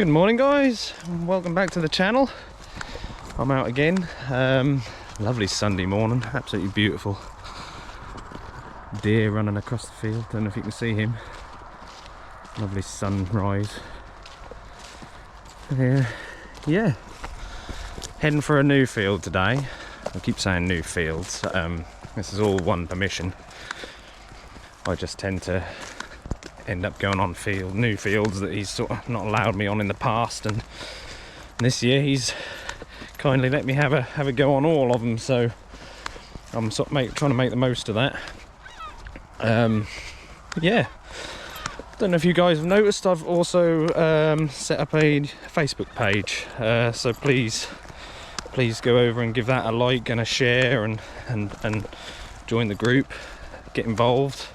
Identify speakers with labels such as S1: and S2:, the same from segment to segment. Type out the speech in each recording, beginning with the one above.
S1: Good morning guys, welcome back to the channel. I'm out again. Lovely Sunday morning, absolutely beautiful. Deer running across the field, don't know if you can see him. Lovely sunrise. Yeah, heading for a new field today. I keep saying new fields, this is all one permission. I just tend to end up going on new fields that he's sort of not allowed me on in the past, and this year he's kindly let me have a go on all of them, so I'm sort of trying to make the most of that. Yeah, don't know if you guys have noticed, I've also set up a Facebook page, so please go over and give that a like and a share, and join the group, get involved.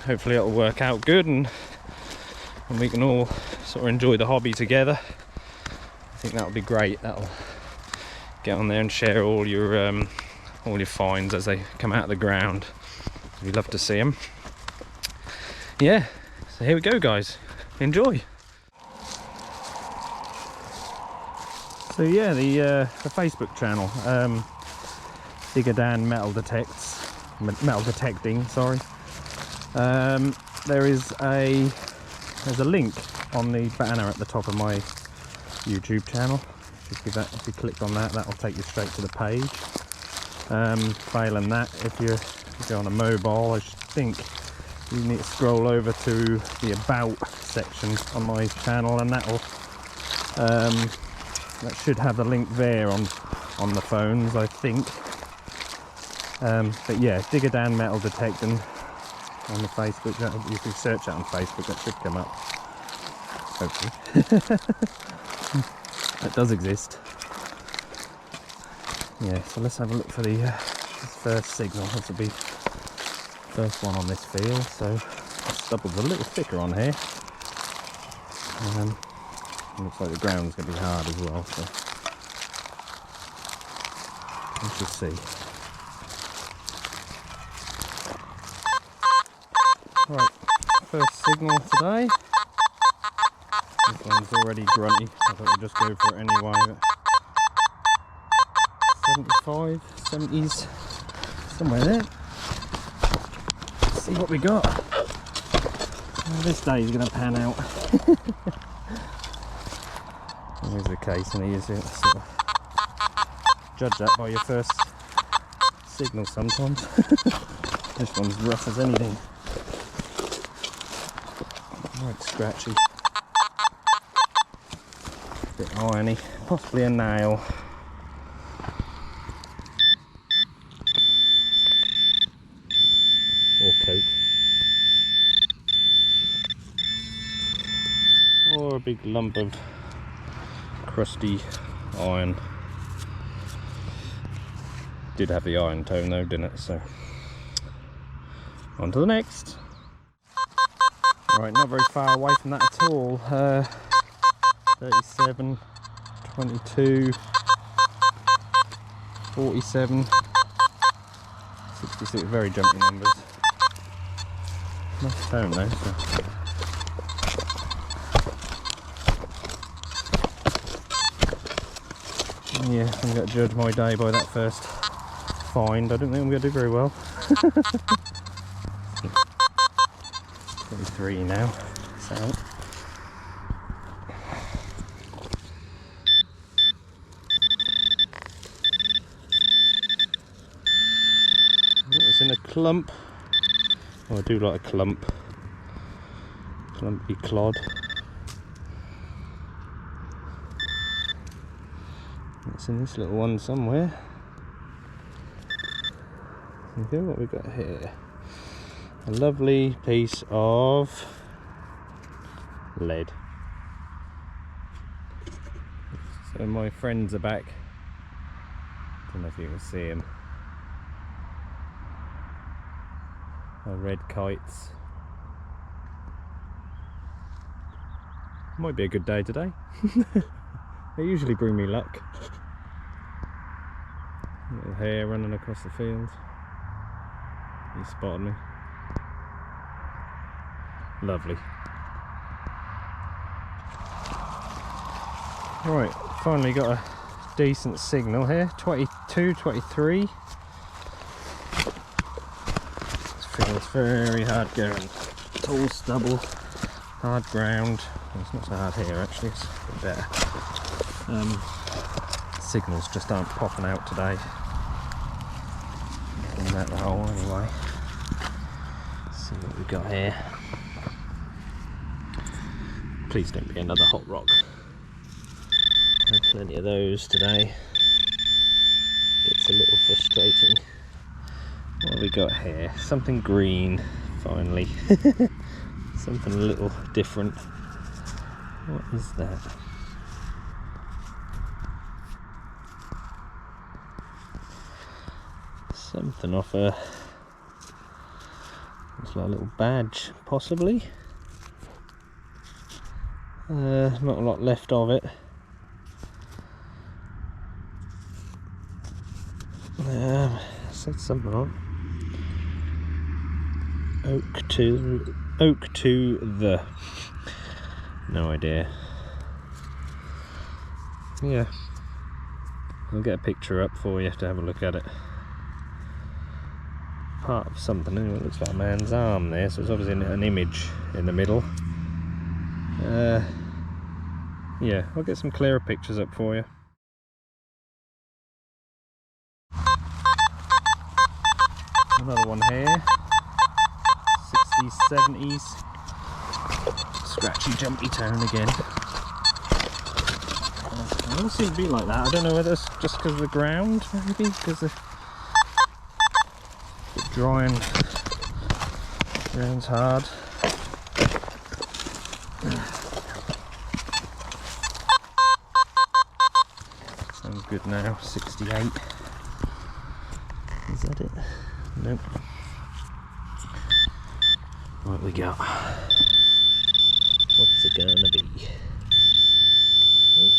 S1: Hopefully it'll work out good, and we can all sort of enjoy the hobby together. I think that'll be great. That'll get on there and share all your finds as they come out of the ground. We'd love to see them. Yeah, so here we go guys, enjoy. So yeah, the Facebook channel, Digger Dan metal detecting, sorry. There's a link on the banner at the top of my YouTube channel. If you click on that, that'll take you straight to the page. Failing that, if you're on a mobile, I think you need to scroll over to the about section on my channel, and that should have the link there on the phones, I think. But yeah, Digger Dan metal detecting on the Facebook. You can search that on Facebook, that should come up, hopefully. That does exist. Yeah, so let's have a look for this first signal. This will be the first one on this field, so the stubble's a little thicker on here. Looks like the ground's going to be hard as well, so we shall see. Right, first signal today. This one's already grunty, I thought we'd just go for it anyway. But 75, 70s, somewhere there. Let's see what we got. Well, this day's going to pan out. Always the case, and you sort of judge that by your first signal sometimes. This one's rough as anything. Right, scratchy. Bit irony, possibly a nail. Or coke. Or a big lump of crusty iron. Did have the iron tone though, didn't it? So on to the next. Right, not very far away from that at all. 37, 22, 47, 66, very jumpy numbers. Nice tone though. So. Yeah, I'm going to judge my day by that first find. I don't think I'm going to do very well. 23 now, so it's in a clump. Oh, I do like a clumpy clod. It's in this little one somewhere. Okay, what we got here? A lovely piece of lead. So my friends are back. Don't know if you can see them. Red kites. Might be a good day today. They usually bring me luck. Little hare running across the field. He spotted me. Lovely. Right, finally got a decent signal here. 22, 23. This field's very hard going. Tall stubble, hard ground. Well, it's not so hard here actually, it's a bit better. Signals just aren't popping out today. In that hole anyway. Let's see what we've got here. Please don't be another hot rock. Had plenty of those today. Gets a little frustrating. What have we got here? Something green, finally. Something a little different. What is that? Something off a... looks like a little badge, possibly. Not a lot left of it. Said something on. Oak to the. No idea. Yeah. I'll get a picture up for you to have a look at it. Part of something anyway. It looks like a man's arm there, so it's obviously an image in the middle. Yeah, I'll get some clearer pictures up for you. Another one here. 60s, 70s. Scratchy, jumpy tone again. They all seem to be like that. I don't know whether it's just because of the ground, maybe because of the dry and ground's hard. Sounds good now. 68. Is that it? Nope. What we got? What's it gonna be? Oh,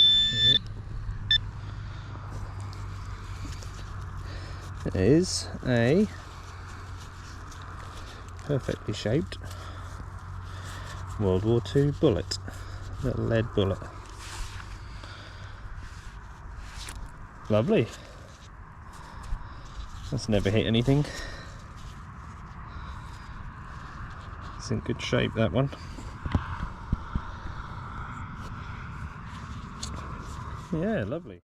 S1: it is a perfectly shaped World War II bullet. Little lead bullet. Lovely. That's never hit anything. It's in good shape, that one. Yeah, lovely.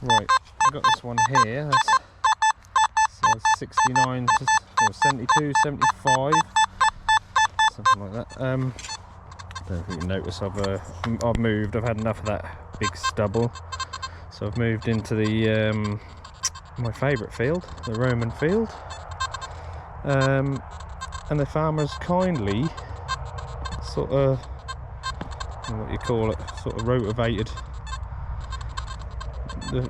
S1: Right, I've got this one here. That's size 69 to or 72, 75, something like that. I don't know if you can notice I've moved. I've had enough of that big stubble, so I've moved into the my favourite field, the Roman field, and the farmers kindly sort of, I don't know what you call it, sort of rotivated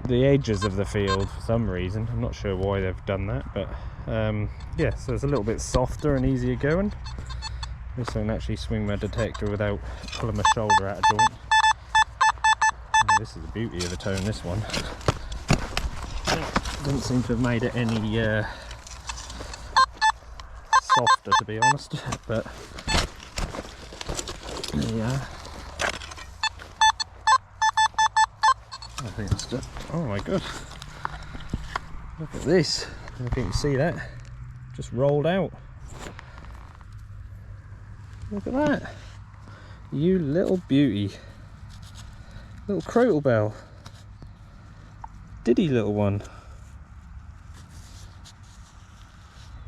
S1: the edges of the field for some reason. I'm not sure why they've done that, but yeah, so it's a little bit softer and easier going. At least I can actually swing my detector without pulling my shoulder out of joint. Oh, this is the beauty of the tone, this one. Doesn't seem to have made it any softer, to be honest, but there you are. I think that's done. Oh my god, look at this. I don't know if you can see that, just rolled out. Look at that, you little beauty. Little crotal bell, diddy little one.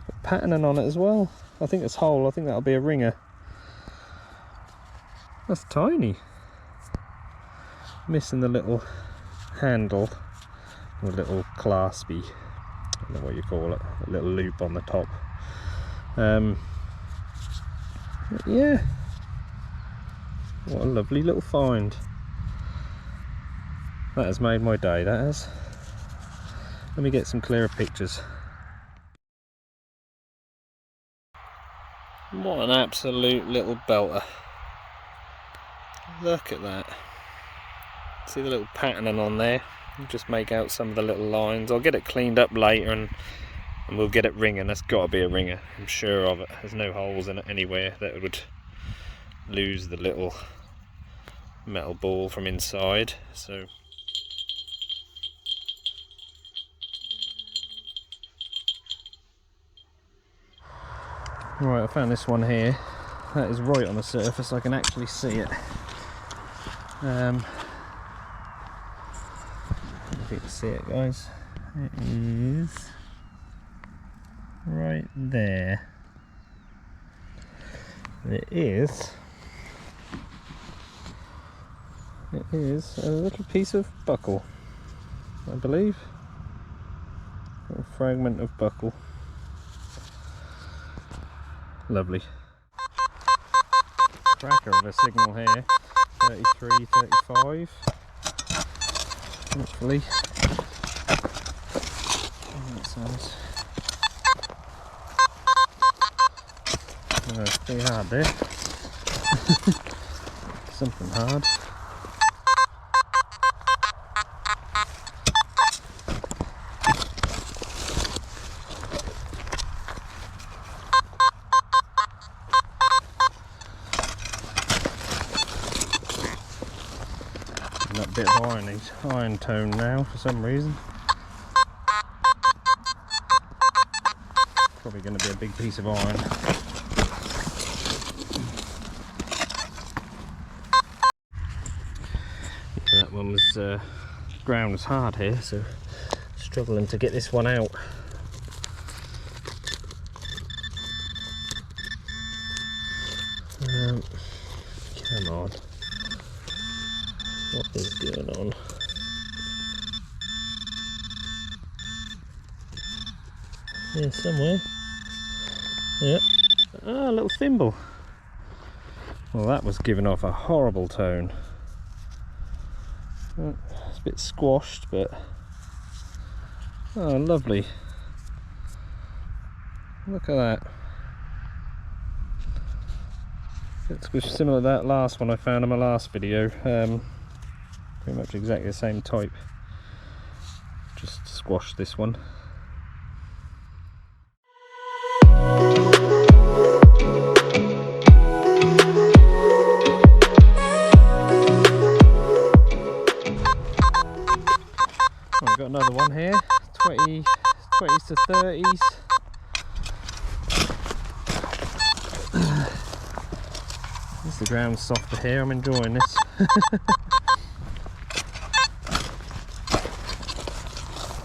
S1: Got patterning on it as well. I think it's whole. I think that'll be a ringer. That's tiny. Missing the little handle, or a little claspy, I don't know what you call it, a little loop on the top. Yeah, what a lovely little find. That has made my day, that has. Let me get some clearer pictures. What an absolute little belter. Look at that. See the little patterning on there? You just make out some of the little lines. I'll get it cleaned up later and we'll get it ringing. That's got to be a ringer, I'm sure of it. There's no holes in it anywhere that would lose the little metal ball from inside, so right, I found this one here that is right on the surface. I can actually see it. If you can see it, guys, it is right there. It is a little piece of buckle, I believe. A fragment of buckle. Lovely. Cracker of a signal here. 33, 35. Hopefully. That sounds. Oh, it's pretty hard there. Something hard. And that bit of iron is iron tone now for some reason. Probably going to be a big piece of iron. Yeah, that one was ground was hard here, so struggling to get this one out. Come on, what is going on? Yeah, somewhere. Yeah. Ah, a little thimble. Well, that was giving off a horrible tone. It's a bit squashed, but oh, lovely. Look at that. It's similar to that last one I found in my last video. Pretty much exactly the same type. Just squashed this one. I've got another one here, 20s to 30s. The ground's softer here, I'm enjoying this.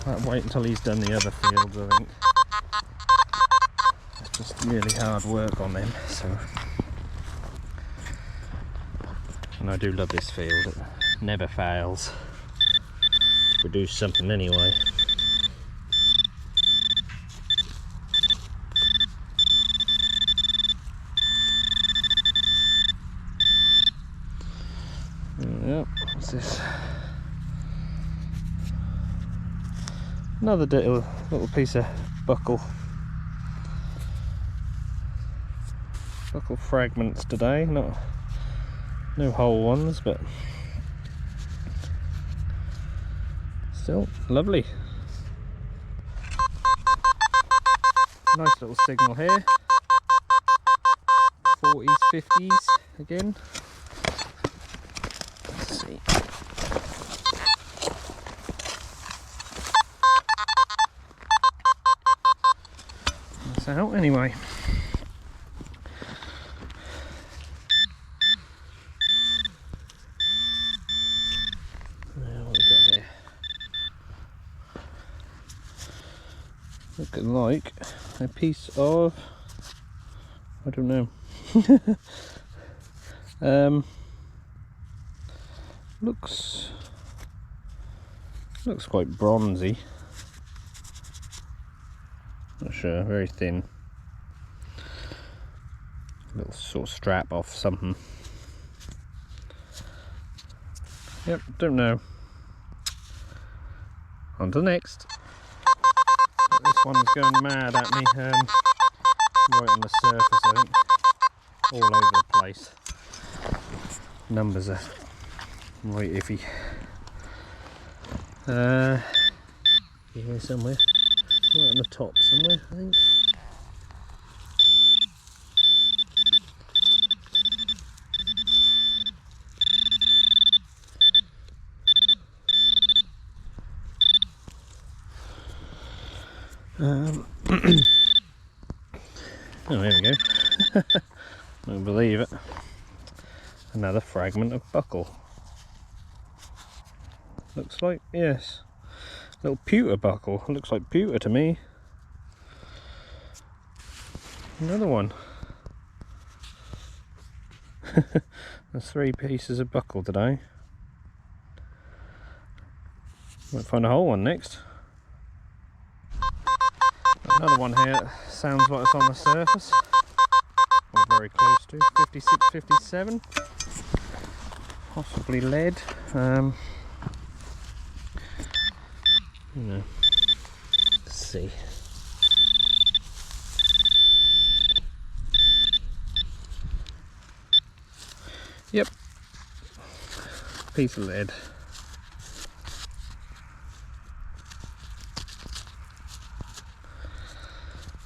S1: I'll wait until he's done the other fields, I think. It's just really hard work on them, so. And I do love this field, it never fails to produce something anyway. Yep, what's this? Another little piece of buckle fragments today. No whole ones, but still lovely. Nice little signal here. 40s, 50s again. Let's see. That's out anyway. Now what we got here? Looking like a piece of, I don't know. Looks quite bronzy. Not sure, very thin. Little sort of strap off something. Yep, don't know. On to the next. This one's going mad at me. Right on the surface, I think. All over the place. Numbers are right iffy. Here somewhere. Right on the top somewhere, I think. Oh, there we go. I don't believe it. Another fragment of buckle. Looks like, yes, little pewter buckle. Looks like pewter to me. Another one. There's 3 pieces of buckle today. Might find a whole one next. Another one here. Sounds like it's on the surface. Or very close to. 56, 57. Possibly lead. You know. Let's see. Yep. Piece of lead.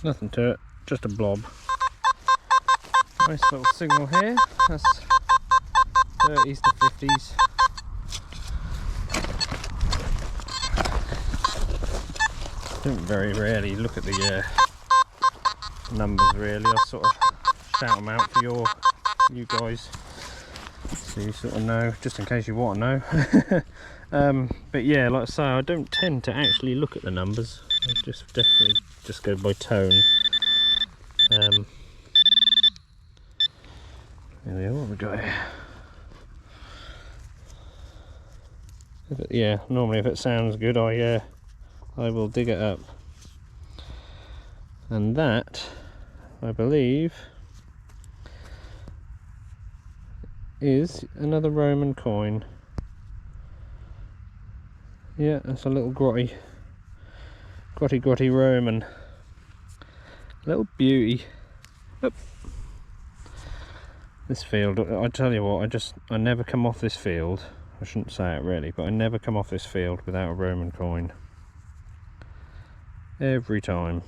S1: Nothing to it, just a blob. Nice little signal here. That's 30s to 50s. Don't very rarely look at the numbers really. I sort of shout them out for you guys, so you sort of know, just in case you want to know. But yeah, like I say, I don't tend to actually look at the numbers. I just definitely just go by tone. There we are. What have we got here? Yeah, normally if it sounds good, I will dig it up. And that, I believe, is another Roman coin. Yeah, that's a little grotty Roman. Little beauty. Oop. This field, I tell you what, I never come off this field. I shouldn't say it really, but I never come off this field without a Roman coin. Every time.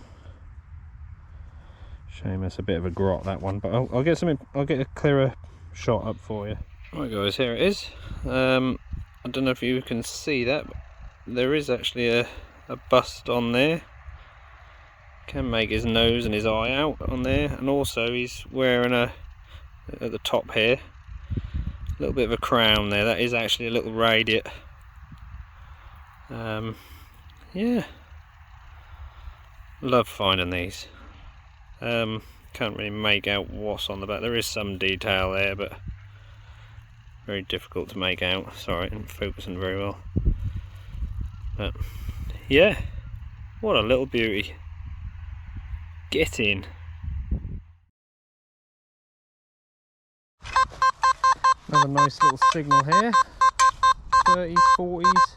S1: Shame that's a bit of a grot, that one, but I'll get something. I'll get a clearer shot up for you. Right guys, here it is. I don't know if you can see that, but there is actually a bust on there. Can make his nose and his eye out on there, and also he's wearing at the top here, a little bit of a crown there. That is actually a little radiate. Yeah, love finding these. Can't really make out what's on the back. There is some detail there, but very difficult to make out. Sorry, I'm focusing very well. But yeah, what a little beauty. Get in. Another nice little signal here. 30s, 40s.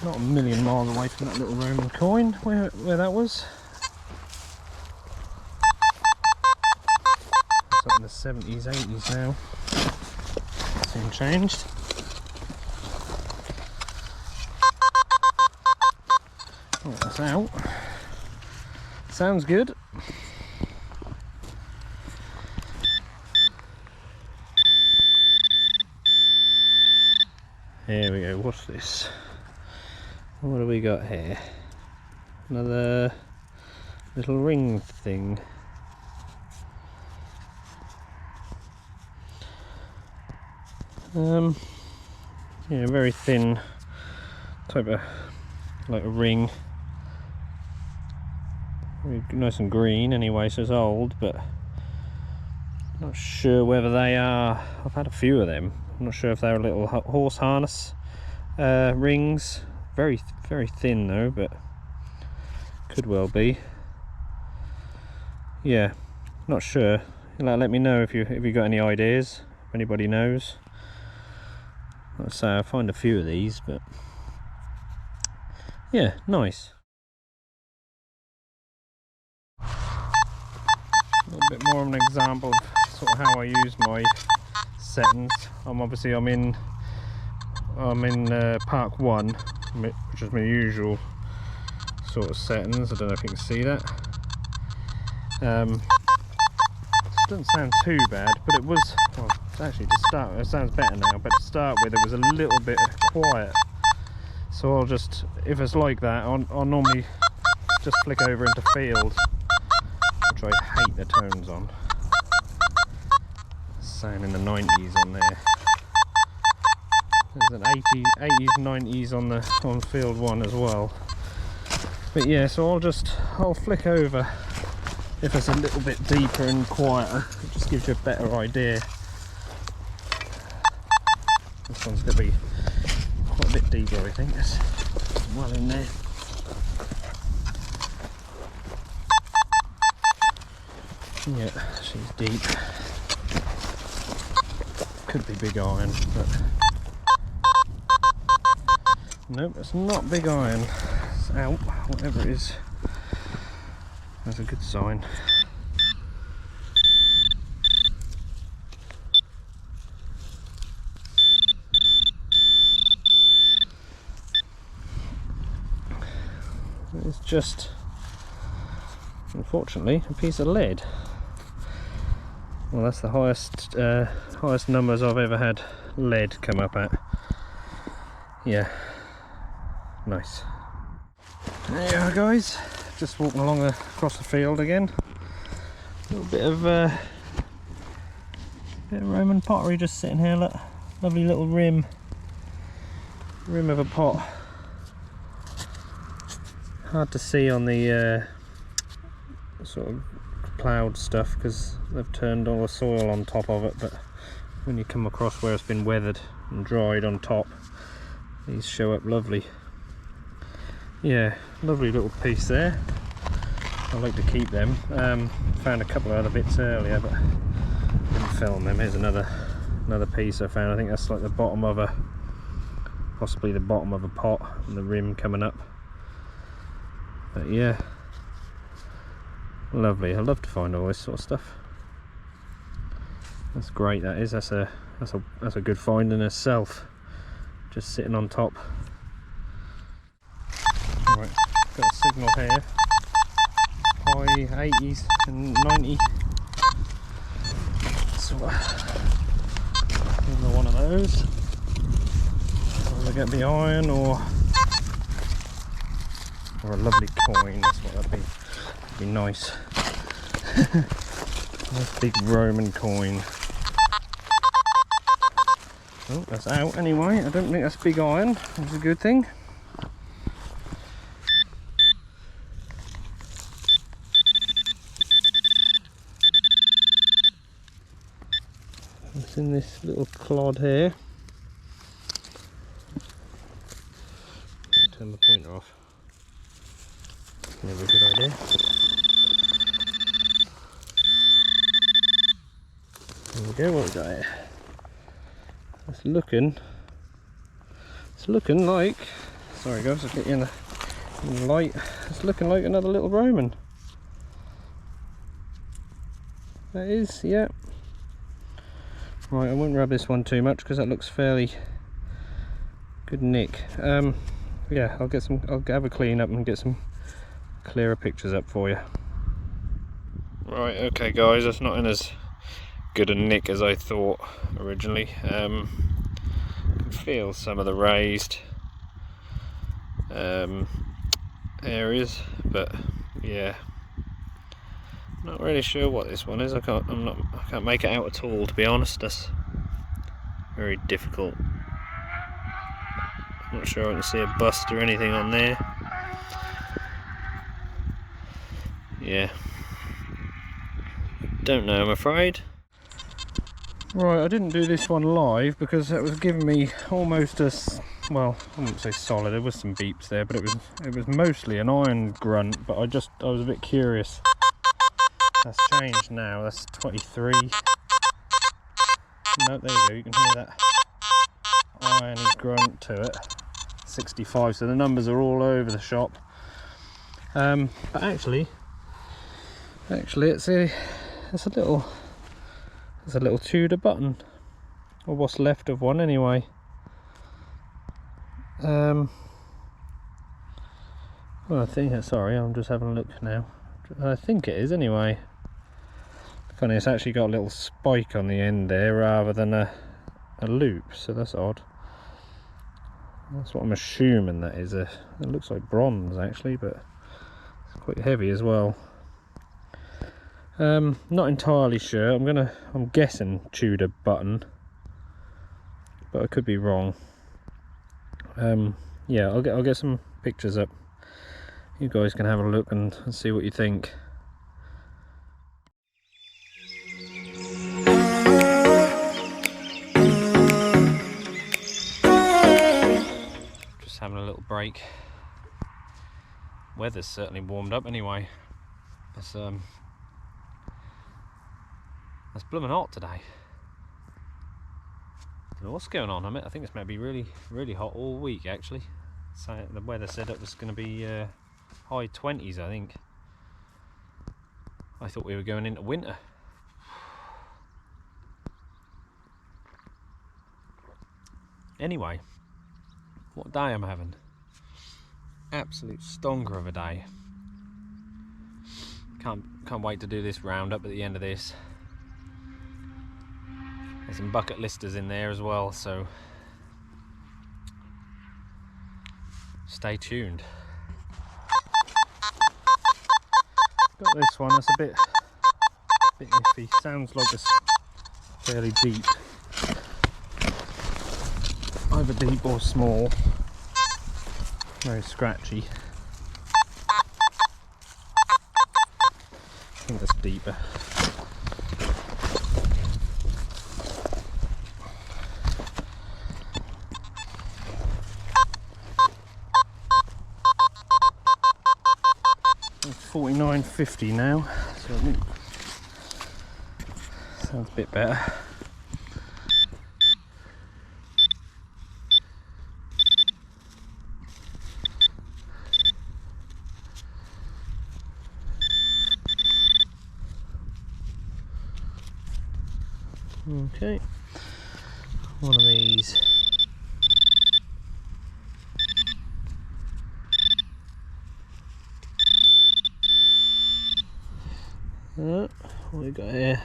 S1: Not a million miles away from that little Roman coin where that was. It's up in the 70s, 80s now. Soon changed. Oh, that's out. Sounds good. Here we go, what's this? What do we got here? Another little ring thing. Yeah, very thin type of, like a ring. Very nice and green anyway, so it's old, but not sure whether they are. I've had a few of them. I'm not sure if they're little horse harness rings. Very, very thin though, but could well be. Yeah, not sure. Let me know if you got any ideas. If anybody knows. Like I say, I find a few of these, but yeah, nice. A little bit more of an example of sort of how I use my settings. I'm in Park 1, which is my usual sort of settings. I don't know if you can see that. It doesn't sound too bad, but it was, well, actually to start, it sounds better now, but to start with it was a little bit quiet. So I'll just, if it's like that, I'll normally just flick over into field, which I hate the tones on. Sound in the 90s on there. There's an 80s, 90s on field 1 as well. But yeah, so I'll flick over if it's a little bit deeper and quieter. It just gives you a better idea. This one's going to be quite a bit deeper, I think. It's well in there. Yeah, she's deep. Could be big iron, but nope, it's not big iron. It's out, whatever it is. That's a good sign. It's just, unfortunately, a piece of lead. Well, that's the highest numbers I've ever had lead come up at. Yeah, nice. There you are, guys. Just walking along across the field again. A little bit of Roman pottery just sitting here. Look, lovely little rim of a pot. Hard to see on the sort of ploughed stuff because they've turned all the soil on top of it, but when you come across where it's been weathered and dried on top, these show up lovely. Yeah, lovely little piece there. I like to keep them. Found a couple of other bits earlier, but didn't film them. Here's another piece I found. I think that's like the bottom of possibly the bottom of a pot and the rim coming up. But yeah, lovely. I love to find all this sort of stuff. That's great. That is. That's a good find in itself. Just sitting on top. Right, got a signal here. High 80s and 90. So another one of those. Either get the iron or a lovely coin. That's what that'd be nice. Nice big Roman coin. Oh, that's out anyway. I don't think that's big iron. That's a good thing. It's in this little clod here. Turn the pointer off. Never a good idea. There we go, what we got here? It's looking like, sorry guys, I'll get you in the light. It's looking like another little Roman. That is, yeah. Right, I won't rub this one too much because that looks fairly good nick. Yeah, I'll have a clean up and get some clearer pictures up for you. Right, okay guys, that's not in as good a nick as I thought originally. I can feel some of the raised areas, but yeah, not really sure what this one is. I can't make it out at all, to be honest. That's very difficult. Not sure I can see a bust or anything on there. Yeah, don't know, I'm afraid. Right, I didn't do this one live because it was giving me almost a, well, I wouldn't say solid, there was some beeps there, but it was mostly an iron grunt, but I was a bit curious. That's changed now, that's 23. No, there you go, you can hear that irony grunt to it. 65, so the numbers are all over the shop. But actually it's a little Tudor button, or what's left of one anyway. Well, I think, sorry, I'm just having a look now. I think it is anyway. Funny, it's actually got a little spike on the end there rather than a loop, so that's odd. That's what I'm assuming that is. It looks like bronze actually, but it's quite heavy as well. Not entirely sure. I'm guessing Tudor button, but I could be wrong. Yeah, I'll get some pictures up. You guys can have a look and see what you think. Just having a little break. Weather's certainly warmed up anyway. It's blooming hot today. I don't know what's going on. I think it's maybe really hot all week actually. So the weather said it was going to be high 20s, I think. I thought we were going into winter. Anyway, what day I'm having. Absolute stonker of a day. Can't wait to do this roundup at the end of this. There's some bucket listers in there as well, so stay tuned. Got this one, that's a bit iffy. Sounds like it's fairly deep. Either deep or small. Very scratchy. I think that's deeper. $49.50 now, so I think sounds a bit better. Okay, one of these. What we got here?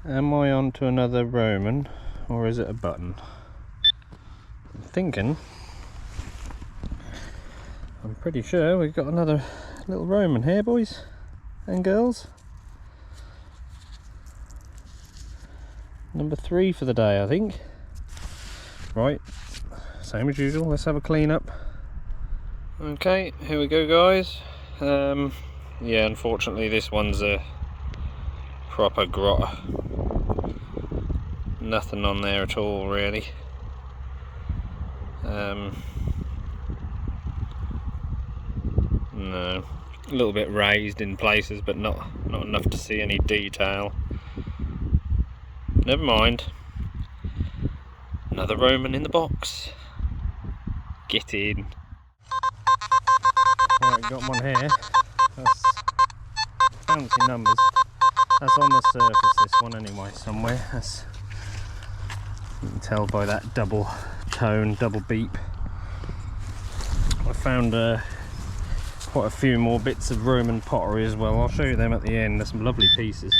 S1: Am I onto another Roman, or is it a button? I'm thinking. I'm pretty sure we've got another little Roman here, boys and girls. Number 3 for the day, I think. Right, same as usual. Let's have a clean up. Okay, here we go, guys. Yeah, unfortunately this one's a proper grotter. Nothing on there at all, really. No, a little bit raised in places, but not enough to see any detail. Never mind. Another Roman in the box. Get in. Right, got one here. That's fancy numbers. That's on the surface, this one anyway, somewhere. That's, you can tell by that double tone, double beep. I found quite a few more bits of Roman pottery as well. I'll show you them at the end. There's some lovely pieces.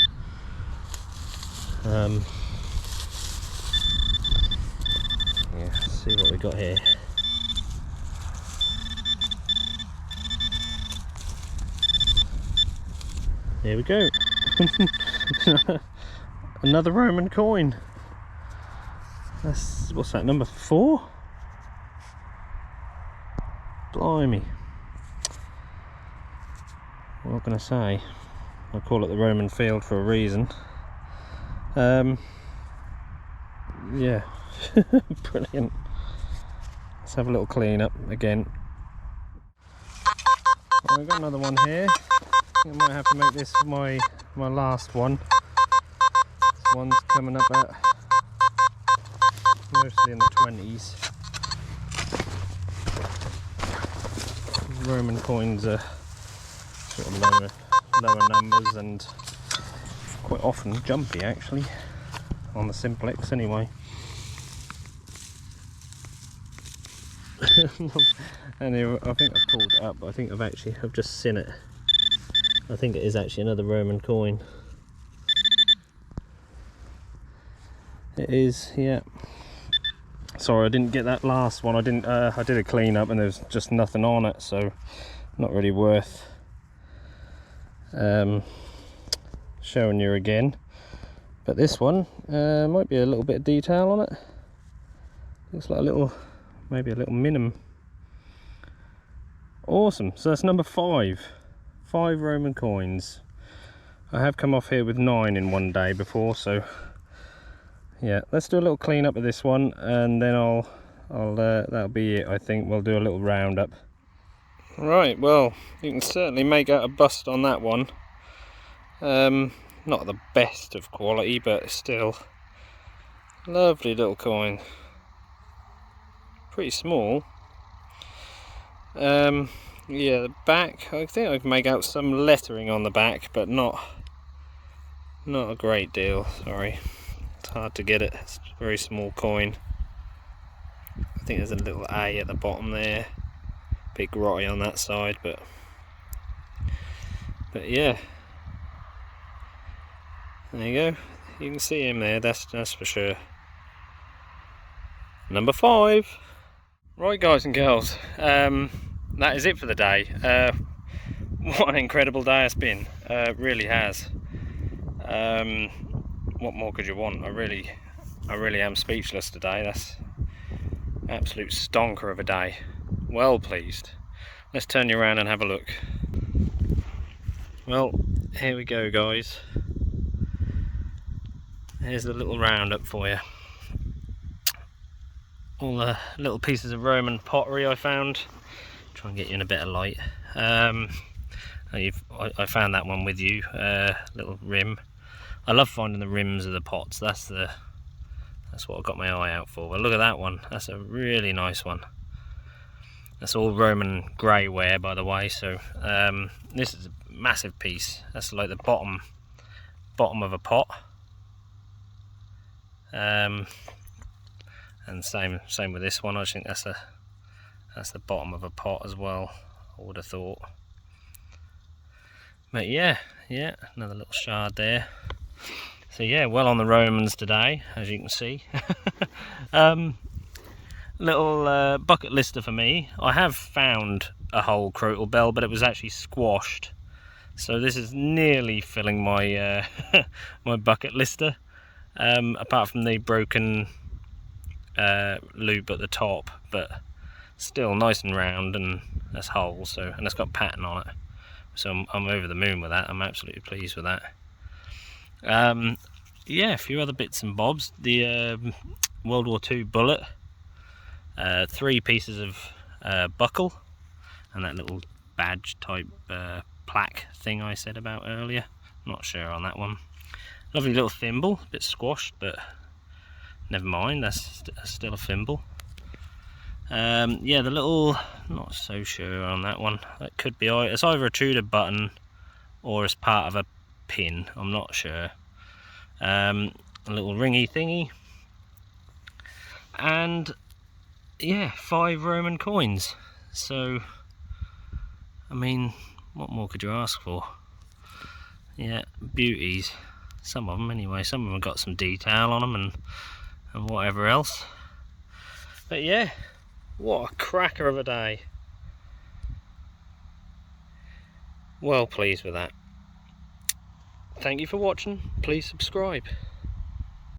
S1: Yeah, let's see what we got here. Here we go. Another Roman coin. That's, what's that, number 4? Blimey. What can I say? I call it the Roman field for a reason. Yeah, brilliant. Let's have a little clean up again. I've got another one here. I might have to make this my last one. This one's coming up at mostly in the 20s. Roman coins are sort of lower numbers and quite often jumpy actually, on the Simplex anyway. Anyway, I think I've pulled it up, but I think I've just seen it. I think it is actually another Roman coin. It is, yeah. Sorry, I didn't get that last one. I didn't. I did a clean up and there's just nothing on it, so not really worth showing you again. But this one might be a little bit of detail on it. Looks like a little, maybe a little minim. Awesome. So that's number 5. 5 Roman coins. I have come off here with 9 in one day before, so yeah, let's do a little clean up of this one, and then I'll that'll be it. I think we'll do a little roundup. Right, well, you can certainly make out a bust on that one. Not the best of quality, but still lovely little coin. Pretty small. Yeah, the back, I think I can make out some lettering on the back, but not a great deal. Sorry, it's hard to get it. It's a very small coin. I think there's a little A at the bottom there. Big grotty on that side, but yeah. There you go. You can see him there. That's for sure. Number 5. Right, guys and girls. That is it for the day. What an incredible day it's been. It really has. What more could you want? I really am speechless today. That's absolute stonker of a day. Well pleased. Let's turn you around and have a look. Well, here we go, guys. Here's a little roundup for you. All the little pieces of Roman pottery I found. Try and get you in a bit of light. I found that one with you. Little rim. I love finding the rims of the pots. That's what I've got my eye out for. Well, look at that one. That's a really nice one. That's all Roman grey ware, by the way. So this is a massive piece. That's like the bottom of a pot. And same with this one. I think that's the bottom of a pot as well, I would have thought. But yeah, another little shard there. So yeah, well on the Romans today, as you can see. Little bucket lister for me. I have found a whole crotal bell, but it was actually squashed. So this is nearly filling my my bucket lister. Apart from the broken loop at the top, but still nice and round, and that's whole. So, and it's got pattern on it. So I'm over the moon with that. I'm absolutely pleased with that. Yeah, a few other bits and bobs. The World War II bullet, 3 pieces of buckle, and that little badge type plaque thing I said about earlier. Not sure on that one. Lovely little thimble, a bit squashed, but never mind, that's still a thimble. Yeah, the little, not so sure on that one. That could be, it's either a Tudor button or it's part of a pin, I'm not sure. A little ringy thingy. And yeah, 5 Roman coins. So, I mean, what more could you ask for? Yeah, beauties. Some of them anyway. Some of them have got some detail on them and whatever else. But yeah, what a cracker of a day. Well pleased with that. Thank you for watching. Please subscribe.